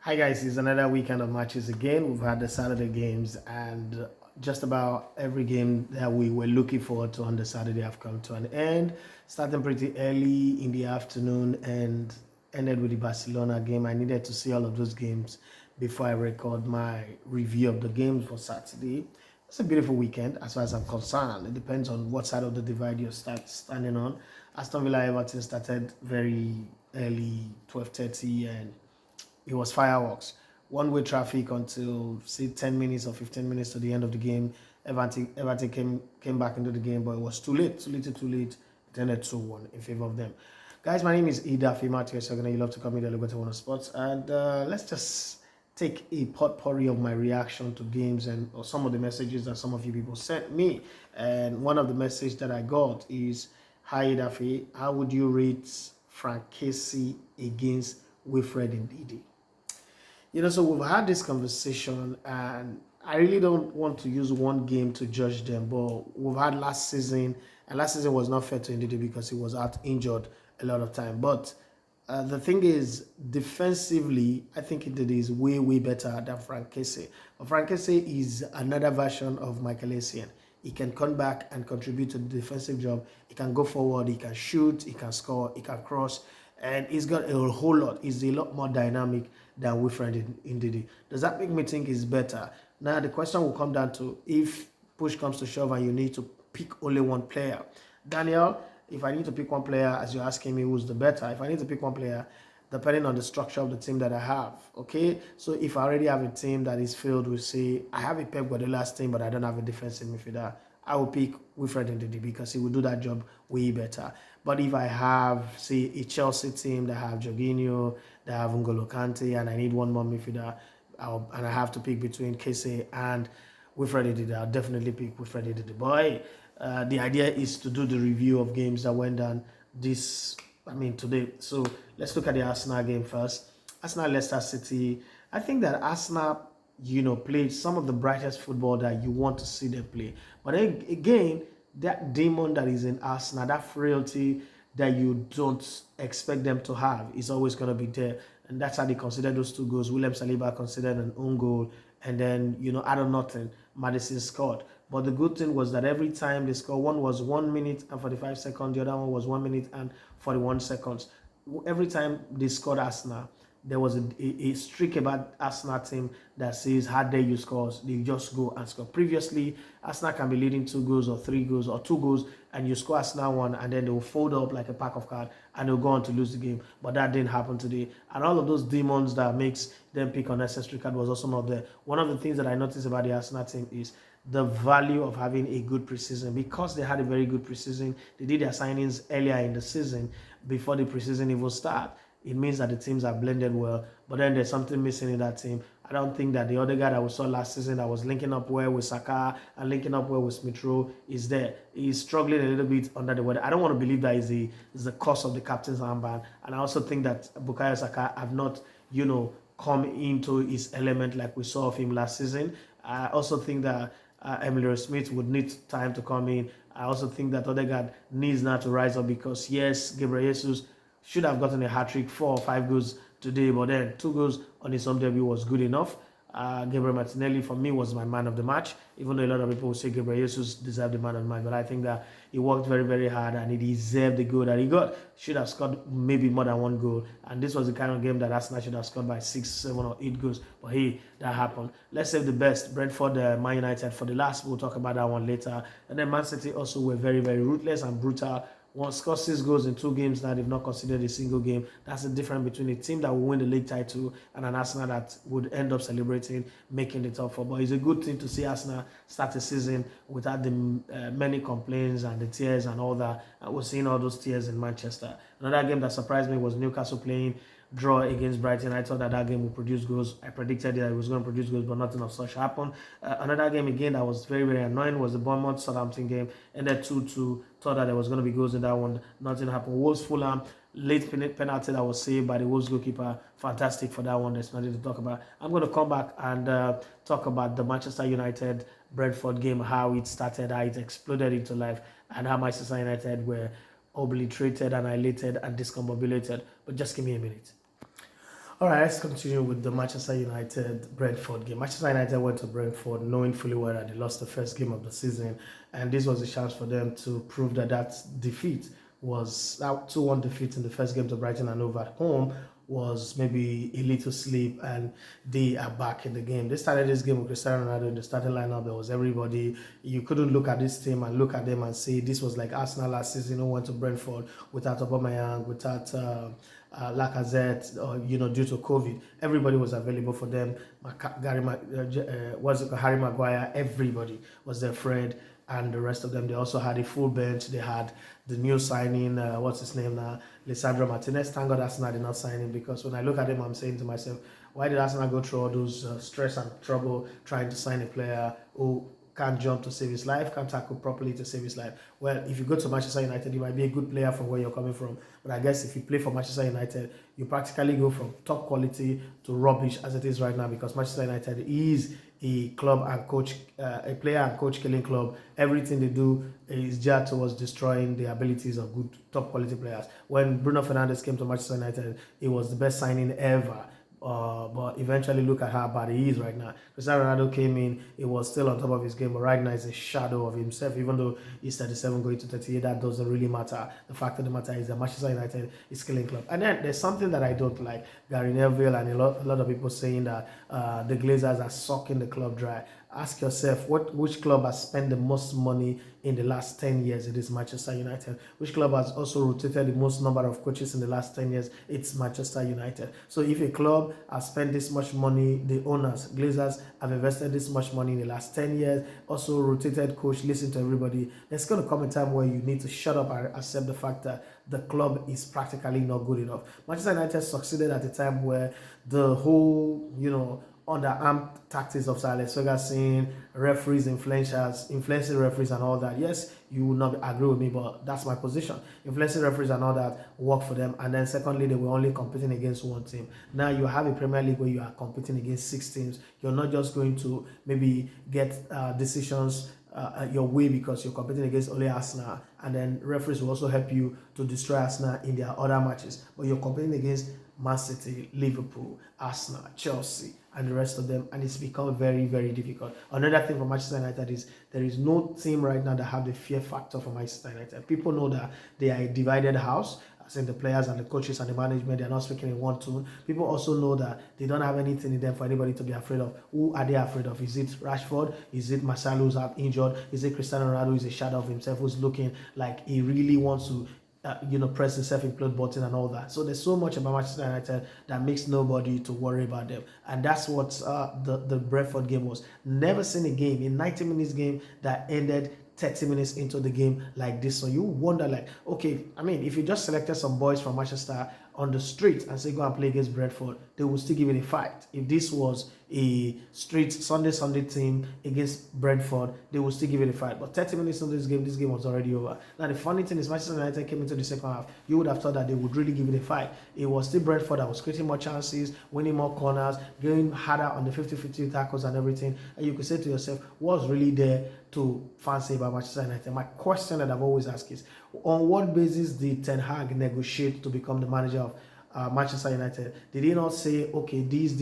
Hi guys, it's another weekend of matches again. We've had the Saturday games and just about every game that we were looking forward to on the Saturday have come to an end. Starting pretty early in the afternoon and ended with the Barcelona game. I needed to see all of those games before I record my review of the games for Saturday. It's a beautiful weekend as far as I'm concerned. It depends on what side of the divide you're standing on. Aston Villa Everton started very early, 12:30, and it was fireworks. One-way traffic until say 10 minutes or 15 minutes to the end of the game. Everton came back into the game, but it was too late, too late. It ended 2-1 in favor of them. Guys, my name is Ida Fimatio Sagana. You love to call me the Liberty One of Sports. And let's just take a potpourri of my reaction to games and or some of the messages that some of you people sent me. And one of the messages that I got is, hi Idafi, how would you rate Frank Casey against Wilfred Ndidi? So we've had this conversation, and I really don't want to use one game to judge them, but we've had last season, and last season was not fair to Ndidi because he was out injured a lot of time. But the thing is, defensively, I think Ndidi is way better than Frank Casey. But Frank Casey is another version of Michael Essien. He can come back and contribute to the defensive job. He can go forward, he can shoot, he can score, he can cross, and he's got a whole lot. He's a lot more dynamic than Wilfred Ndidi. Does that make me think he's better? Now, the question will come down to if push comes to shove and you need to pick only one player. Daniel, if I need to pick one player, as you're asking me who's the better, if I need to pick one player, depending on the structure of the team that I have, okay? So if I already have a team that is filled with, say, I have a Pep Guardiola's team, but I don't have a defensive midfielder, I will pick Wilfred Ndidi because he will do that job way better. But if I have, say, a Chelsea team that have Jorginho, that have N'Golo Kante, and I need one more midfielder, and I have to pick between Kessie and Wilfred Ndidi, I'll definitely pick Wilfred Ndidi. Boy, the idea is to do the review of games that went down today. So let's look at the Arsenal game first. Arsenal-Leicester City. I think that Arsenal, played some of the brightest football that you want to see them play. But again, that demon that is in Arsenal, that frailty that you don't expect them to have is always going to be there. And that's how they consider those two goals. William Saliba considered an own goal. And then, out of nothing, Maddison scored. But the good thing was that every time they scored, one was 1 minute and 45 seconds, the other one was 1 minute and 41 seconds. Every time they scored Arsenal, there was a streak about Arsenal team that says, how dare you score? They just go and score. Previously, Arsenal can be leading 2 goals or 3 goals or 2 goals, and you score Arsenal one, and then they will fold up like a pack of cards, and they'll go on to lose the game. But that didn't happen today. And all of those demons that makes them pick unnecessary card was also not there. One of the things that I noticed about the Arsenal team is the value of having a good preseason. Because they had a very good preseason, they did their signings earlier in the season before the preseason even started. It means that the teams are blended well, but then there's something missing in that team. I don't think that the other guy that we saw last season that was linking up well with Saka and linking up well with Smith Rowe is there. He's struggling a little bit under the weather. I don't want to believe that is the cause of the captain's armband. And I also think that Bukayo Saka have not, come into his element like we saw of him last season. I also think that Emilio Smith would need time to come in. I also think that Odegaard needs now to rise up because, yes, Gabriel Jesus should have gotten a hat-trick, 4 or 5 goals today, but then 2 goals on his home debut was good enough. Gabriel Martinelli, for me, was my man of the match, even though a lot of people will say Gabriel Jesus deserved the man of the match, but I think that he worked very hard and he deserved the goal that he got. Should have scored maybe more than 1 goal, and this was the kind of game that Arsenal should have scored by 6, 7 or 8 goals, but hey, that happened. Let's save the best, Brentford, Man United, for the last. We'll talk about that one later. And then Man City also were very ruthless and brutal. Once scored 6 goals in 2 games now, they've not considered a single game. That's the difference between a team that will win the league title and an Arsenal that would end up celebrating making the top 4. But it's a good thing to see Arsenal start the season without the many complaints and the tears and all that. We're seeing all those tears in Manchester. Another game that surprised me was Newcastle playing draw against Brighton. I thought that game would produce goals. I predicted that it was going to produce goals, but nothing of such happened. Another game again that was very annoying was the Bournemouth Southampton game. Ended 2-2. Thought that there was going to be goals in that one. Nothing happened. Wolves Fulham, late penalty that was saved by the Wolves goalkeeper. Fantastic for that one. There's nothing to talk about. I'm going to come back and talk about the Manchester United Brentford game, how it started, how it exploded into life, and how Manchester United were obliterated, annihilated, and discombobulated. But just give me a minute. All right, let's continue with the Manchester United Brentford game. Manchester United went to Brentford knowing fully well that they lost the first game of the season, and this was a chance for them to prove that that 2-1 defeat in the first game to Brighton and Hove at home was maybe a little sleep, and they are back in the game. They started this game with Cristiano Ronaldo in the starting lineup. There was everybody. You couldn't look at this team and look at them and say this was like Arsenal last season who went to Brentford without Aubameyang, without Lacazette, due to COVID. Everybody was available for them. Harry Maguire, everybody was there. Fred and the rest of them. They also had a full bench. They had the new signing, what's his name now, Lisandro Martinez. Thank God Arsenal did not sign him, because when I look at him, I'm saying to myself, why did Arsenal go through all those stress and trouble trying to sign a player who can't jump to save his life, can't tackle properly to save his life? Well, if you go to Manchester United, you might be a good player from where you're coming from. But I guess if you play for Manchester United, you practically go from top quality to rubbish as it is right now, because Manchester United is a club and coach, a player and coach killing club. Everything they do is geared towards destroying the abilities of good top quality players. When Bruno Fernandes came to Manchester United, it was the best signing ever. But eventually look at how bad he is right now. Cristiano Ronaldo came in, he was still on top of his game, but right now he's a shadow of himself. Even though he's 37 going to 38, that doesn't really matter. The fact of the matter is that Manchester United is killing club. And then there's something that I don't like. Gary Neville and a lot of people saying that the Glazers are sucking the club dry. Ask yourself, which club has spent the most money in the last 10 years? It is Manchester United. Which club has also rotated the most number of coaches in the last 10 years? It's Manchester United. So if a club has spent this much money, the owners, Glazers, have invested this much money in the last 10 years, also rotated coach, listen to everybody, there's going to come a time where you need to shut up and accept the fact that the club is practically not good enough. Manchester United succeeded at a time where the whole, underarm tactics of Sir Alex Ferguson, referees, influencing referees and all that. Yes, you will not agree with me, but that's my position. Influencing referees and all that work for them. And then secondly, they were only competing against one team. Now you have a Premier League where you are competing against 6 teams. You're not just going to maybe get decisions your way because you're competing against only Arsenal, and then referees will also help you to destroy Arsenal in their other matches. But you're competing against Man City, Liverpool, Arsenal, Chelsea, and the rest of them, and it's become very, very difficult. Another thing for Manchester United is there is no team right now that have the fear factor for Manchester United. People know that they are a divided house, as in the players and the coaches and the management, they are not speaking in one tone. People also know that they don't have anything in them for anybody to be afraid of. Who are they afraid of? Is it Rashford? Is it Marcelo who's injured? Is it Cristiano Ronaldo who's a shadow of himself, who's looking like he really wants to press the self-implode button and all that? So there's so much about Manchester United that makes nobody to worry about them, and that's what the Brentford game was. Never seen a game, a 90 minutes game that ended 30 minutes into the game like this. So you wonder, like, okay, I mean, if you just selected some boys from Manchester on the street and say go and play against Brentford, they will still give it a fight. If this was a street Sunday team against Brentford, they will still give it a fight. But 30 minutes into this game was already over. Now the funny thing is, Manchester United came into the second half, you would have thought that they would really give it a fight. It was still Brentford that was creating more chances, winning more corners, going harder on the 50-50 tackles and everything. And you could say to yourself, what's really there to fancy about Manchester United? My question that I've always asked is, on what basis did Ten Hag negotiate to become the manager of Manchester United? Did he not say, okay, these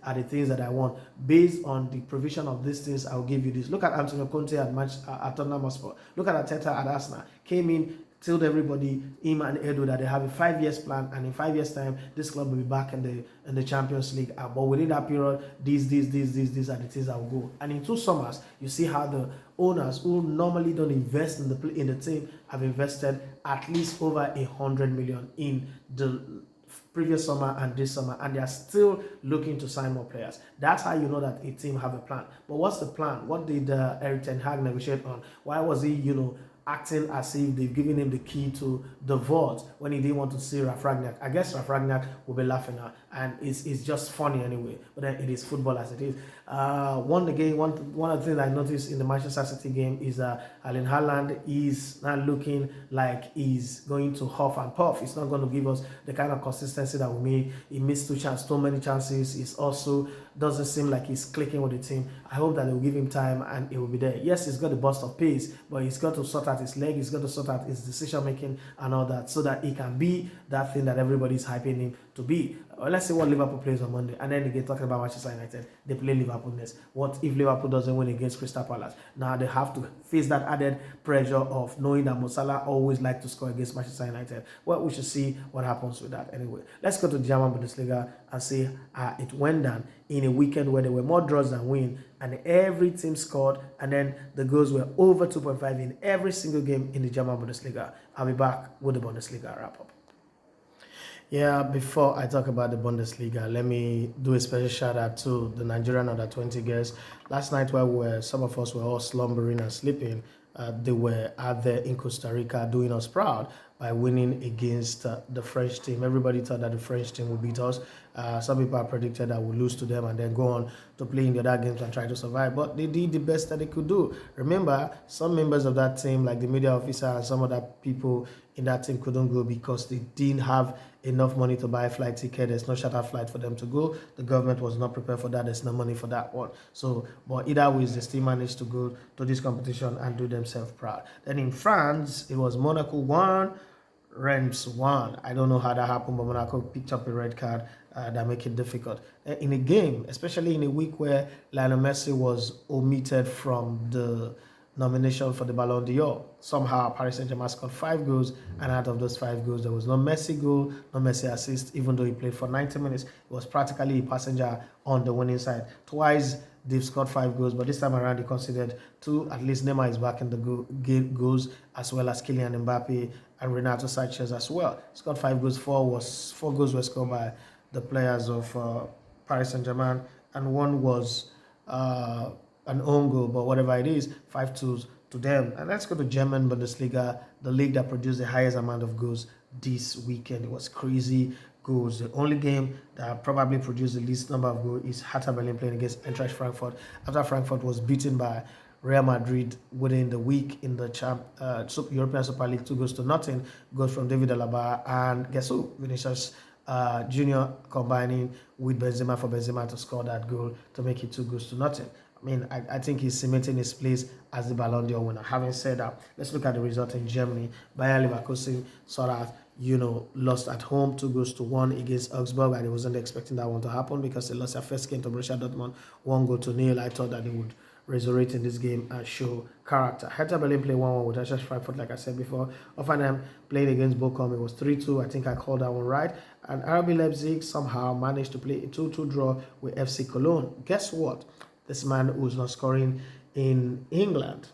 are the things that I want, based on the provision of these things, I'll give you this? Look at Antonio Conte at Tottenham Hotspur. Look at Arteta at Arsenal. Came in, told everybody, him and Edu, that they have a 5-year plan, and in 5 years' time, this club will be back in the Champions League. But within that period, these are the things that will go. And in 2 summers, you see how the owners who normally don't invest in the team have invested at least over 100 million in the previous summer and this summer, and they are still looking to sign more players. That's how you know that a team have a plan. But what's the plan? What did Erik ten Hag negotiate on? Why was he, acting as if they've given him the key to the vault when he didn't want to see Ralf Rangnick? I guess Ralf Rangnick will be laughing at, and it's just funny anyway. But then it is football as it is. One of the things I noticed in the Manchester City game is that Erling Haaland is not looking like he's going to huff and puff. He's not going to give us the kind of consistency that we need. He missed too many chances. He's also doesn't seem like he's clicking with the team. I hope that they will give him time and he will be there. Yes, he's got a burst of pace, but he's got to sort out his leg. He's got to sort out his decision making and all that, so that he can be that thing that everybody's hyping him to be. let's say what Liverpool plays on Monday, and then they get talking about Manchester United. They play Liverpool next. What if Liverpool doesn't win against Crystal Palace? Now they have to face that added pressure of knowing that Mo Salah always like to score against Manchester United. Well, we should see what happens with that. Anyway, let's go to the German Bundesliga and see how it went down in a weekend where there were more draws than wins, and every team scored, and then the goals were over 2.5 in every single game in the German Bundesliga. I'll be back with the Bundesliga wrap-up. Yeah, before I talk about the Bundesliga, let me do a special shout out to the Nigerian under 20 girls. Last night, while some of us were all slumbering and sleeping, they were out there in Costa Rica doing us proud by winning against the French team. Everybody thought that the French team would beat us. Some people have predicted that we'll lose to them and then go on to play in the other games and try to survive. But they did the best that they could do. Remember, some members of that team, like the media officer and some other people in that team, couldn't go because they didn't have enough money to buy a flight ticket. There's no charter flight for them to go. The government was not prepared for that. There's no money for that one. So, but either way, they still managed to go to this competition and do themselves proud. Then in France, it was Monaco 1, Reims 1. I don't know how that happened, but Monaco picked up a red card that make it difficult. In a game, especially in a week where Lionel Messi was omitted from the nomination for the Ballon d'Or. Somehow Paris Saint-Germain scored 5 goals, and out of those 5 goals, there was no Messi goal, no Messi assist, even though he played for 90 minutes. It was practically a passenger on the winning side. Twice they've scored 5 goals, but this time around they considered 2. At least Neymar is back in the goals, as well as Kylian Mbappe and Renato Sanchez as well. Scored 5 goals. 4 goals were scored by the players of Paris Saint-Germain, and 1 was an own goal, but whatever it is, 5-2 to them. And let's go to German Bundesliga, the league that produced the highest amount of goals this weekend. It was crazy goals. The only game that probably produced the least number of goals is Hertha Berlin playing against Eintracht Frankfurt, after Frankfurt was beaten by Real Madrid within the week in the European Super League. 2 goals to nothing. Goals from David Alaba and guess who? Vinicius Junior combining with Benzema for Benzema to score that goal to make it 2 goals to nothing. I mean, I think he's cementing his place as the Ballon d'Or winner. Having said that, let's look at the result in Germany. Bayer Leverkusen sort of, lost at home 2 goals to 1 against Augsburg, and I wasn't expecting that one to happen because they lost their first game to Borussia Dortmund 1 goal to 0. I thought that they would resurrect in this game and show character. Hertha Berlin played 1-1 with Eintracht Frankfurt, like I said before. Hoffenheim played against Bochum. It was 3-2. I think I called that one right. And RB Leipzig somehow managed to play a 2-2 draw with FC Cologne. Guess what? This man who's not scoring in England,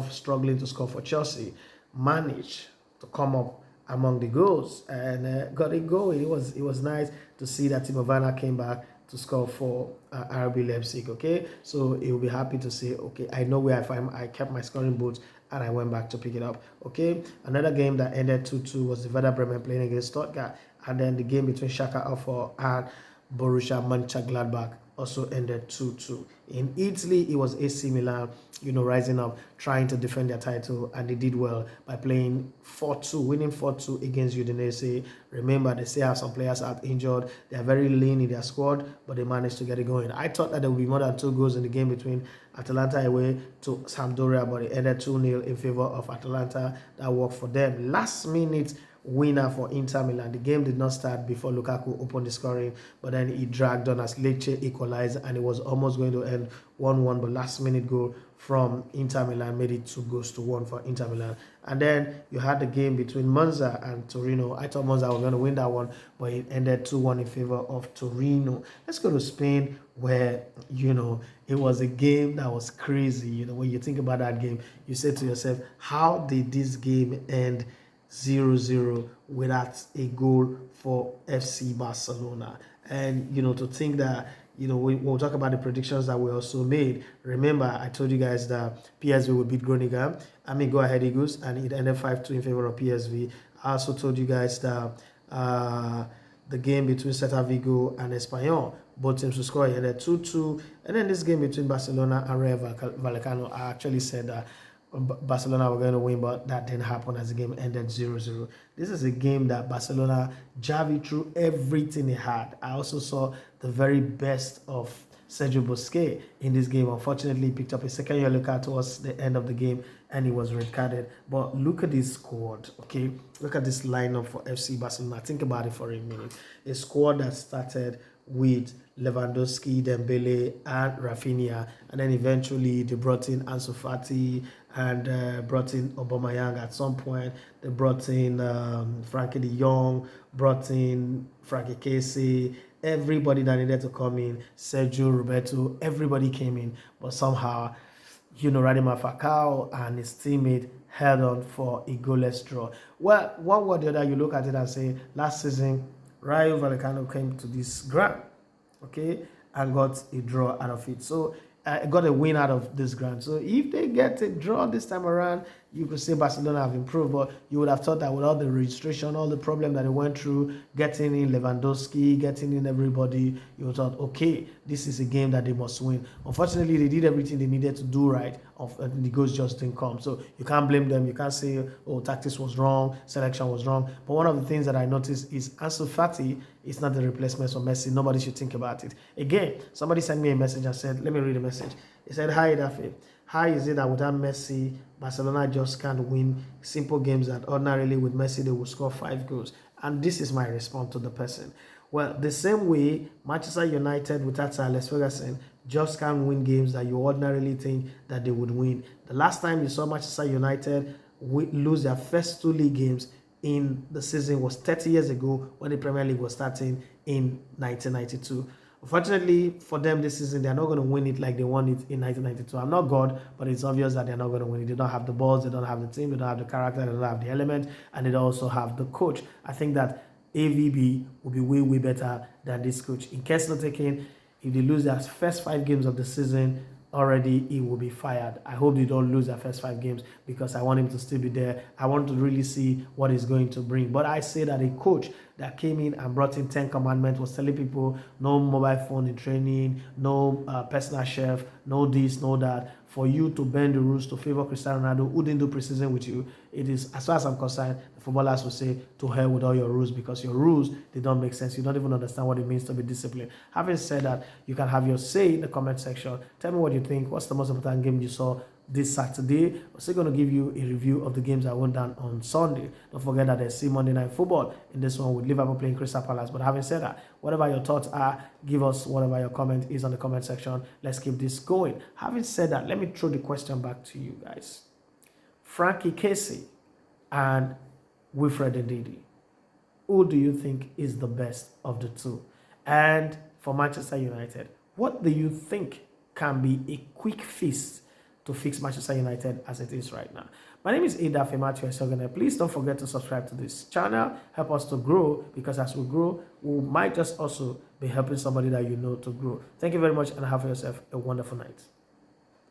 struggling to score for Chelsea, managed to come up among the goals and got it going. It was nice to see that Timo Werner came back to score for RB Leipzig. Okay, so he'll be happy to say, okay, I know where I kept my scoring boots and I went back to pick it up. Okay, another game that ended 2-2 was the Werder Bremen playing against Stuttgart, and then the game between Schalke 04 and Borussia Mönchengladbach also ended 2-2. In Italy, it was AC Milan, rising up, trying to defend their title, and they did well by playing 4-2, winning 4-2 against Udinese. Remember, they still have some players out injured. They are very lean in their squad, but they managed to get it going. I thought that there would be more than 2 goals in the game between Atalanta away to Sampdoria, but it ended 2-0 in favor of Atalanta. That worked for them. Last minute winner for Inter Milan. The game did not start before Lukaku opened the scoring, but then he dragged on as Lecce equalized, and it was almost going to end 1-1, but last minute goal from Inter Milan made it 2 goals to 1 for Inter Milan. And then you had the game between Monza and Torino. I thought Monza was going to win that one, but it ended 2-1 in favor of Torino. Let's go to Spain, where it was a game that was crazy. When you think about that game, you say to yourself, how did this game end 0-0 without a goal for FC Barcelona? And to think that we'll talk about the predictions that we also made. Remember, I told you guys that PSV would beat Groningen. Go ahead Eagles, and it ended 5-2 in favor of PSV. I also told you guys that the game between Celta Vigo and Espanyol, both teams to score, it ended 2-2. And then this game between Barcelona and Rayo Vallecano, I actually said that Barcelona were going to win, but that didn't happen as the game ended 0-0. This is a game that Barcelona jabbed through everything they had. I also saw the very best of Sergio Busquets in this game. Unfortunately, he picked up a second yellow card towards the end of the game and he was red carded. But look at this squad, okay? Look at this lineup for FC Barcelona. Think about it for a minute. A squad that started with Lewandowski, Dembele, and Rafinha, and then eventually they brought in Ansu Fati and brought in Aubameyang at some point. They brought in Frankie de Jong, brought in Frankie Casey, everybody that needed to come in, Sergio, Roberto, everybody came in, but somehow, Radima Falcao and his teammate held on for a goalless draw. Well, one way or the other, you look at it and say, last season, Rayo Vallecano came to this ground, okay, and got a draw out of it. So, got a win out of this ground. So, if they get a draw this time around, you could say Barcelona have improved, but you would have thought that with all the registration, all the problem that they went through, getting in Lewandowski, getting in everybody, you would thought, okay, this is a game that they must win. Unfortunately, they did everything they needed to do right, and the goals just didn't come. So you can't blame them. You can't say, oh, tactics was wrong, selection was wrong. But one of the things that I noticed is Ansu Fati is not the replacement for Messi. Nobody should think about it. Again, somebody sent me a message and said, let me read the message. He said, hi, Dafe. How is it that without Messi, Barcelona just can't win simple games that ordinarily with Messi they will score 5 goals? And this is my response to the person. Well, the same way Manchester United without Sir Alex Ferguson just can't win games that you ordinarily think that they would win. The last time you saw Manchester United lose their first 2 league games in the season was 30 years ago when the Premier League was starting in 1992. Unfortunately for them this season, they're not going to win it like they won it in 1992. I'm not God, but it's obvious that they're not going to win it. They don't have the balls, they don't have the team, they don't have the character, they don't have the element, and they also have the coach. I think that AVB will be way, way better than this coach. In case not taken, if they lose their first 5 games of the season, already he will be fired. I hope they don't lose their first 5 games because I want him to still be there. I want to really see what he's going to bring. But I say that a coach that came in and brought in 10 commandments was telling people no mobile phone in training, no personal chef, no this, no that. For you to bend the rules to favor Cristiano Ronaldo, who didn't do preseason with you, it is, as far as I'm concerned, the footballers will say, to hell with all your rules, because your rules, they don't make sense. You don't even understand what it means to be disciplined. Having said that, you can have your say in the comment section. Tell me what you think. What's the most important game you saw this Saturday? We're still going to give you a review of the games that went down on Sunday. Don't forget that there's Monday Night Football in this one with Liverpool playing Crystal Palace. But having said that, whatever your thoughts are, give us whatever your comment is on the comment section. Let's keep this going. Having said that, let me throw the question back to you guys. Frankie Casey and Wilfred Ndidi, who do you think is the best of the two? And for Manchester United, what do you think can be a quick fix to fix Manchester United as it is right now? My name is Adafe Matthew Esogene. Please don't forget to subscribe to this channel. Help us to grow, because as we grow, we might just also be helping somebody that you know to grow. Thank you very much and have yourself a wonderful night.